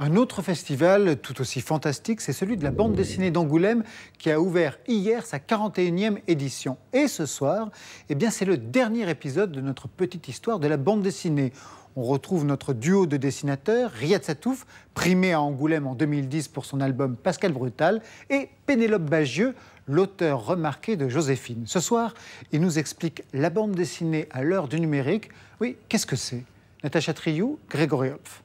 Un autre festival tout aussi fantastique, c'est celui de la bande dessinée d'Angoulême qui a ouvert hier sa 41e édition. Et ce soir, eh bien, c'est le dernier épisode de notre petite histoire de la bande dessinée. On retrouve notre duo de dessinateurs, Riyad Satouf, primé à Angoulême en 2010 pour son album Pascal Brutal, et Pénélope Bagieux, l'auteur remarqué de Joséphine. Ce soir, il nous explique la bande dessinée à l'heure du numérique. Oui, qu'est-ce que c'est? Natacha Triou, Grégory Hopf.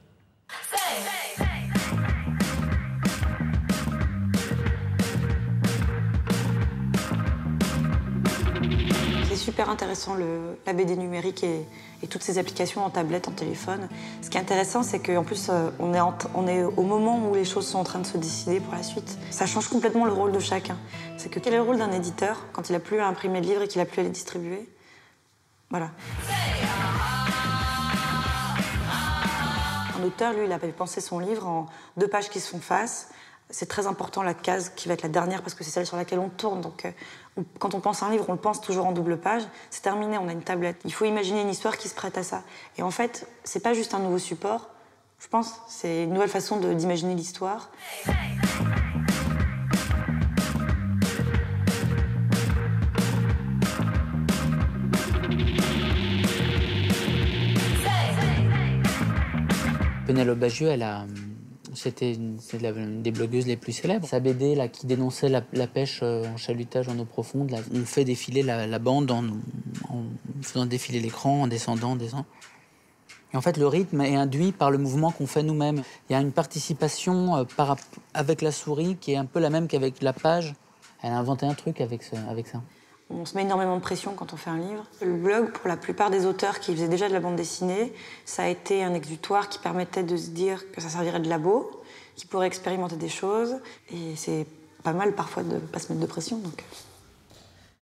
C'est super intéressant la BD numérique et toutes ces applications en tablette, en téléphone. Ce qui est intéressant, c'est qu'en plus, on est au moment où les choses sont en train de se décider pour la suite. Ça change complètement le rôle de chacun. C'est que quel est le rôle d'un éditeur quand il n'a plus à imprimer de livres et qu'il n'a plus à les distribuer? Voilà. Un auteur, lui, il avait pensé son livre en 2 pages qui se font face. C'est très important, la case qui va être la dernière, parce que c'est celle sur laquelle on tourne. Donc, quand on pense à un livre, on le pense toujours en double page. C'est terminé, on a une tablette. Il faut imaginer une histoire qui se prête à ça. Et en fait, c'est pas juste un nouveau support, je pense. C'est une nouvelle façon d'imaginer l'histoire. Pénélope Bagieux, c'est une des blogueuses les plus célèbres. Sa BD là, qui dénonçait la pêche en chalutage en eau profonde, là, on fait défiler la bande en faisant défiler l'écran, en descendant. Et en fait, le rythme est induit par le mouvement qu'on fait nous-mêmes. Il y a une participation avec la souris qui est un peu la même qu'avec la page. Elle a inventé un truc avec ça. On se met énormément de pression quand on fait un livre. Le blog, pour la plupart des auteurs qui faisaient déjà de la bande dessinée, ça a été un exutoire qui permettait de se dire que ça servirait de labo, qu'ils pourraient expérimenter des choses. Et c'est pas mal parfois de ne pas se mettre de pression. Donc.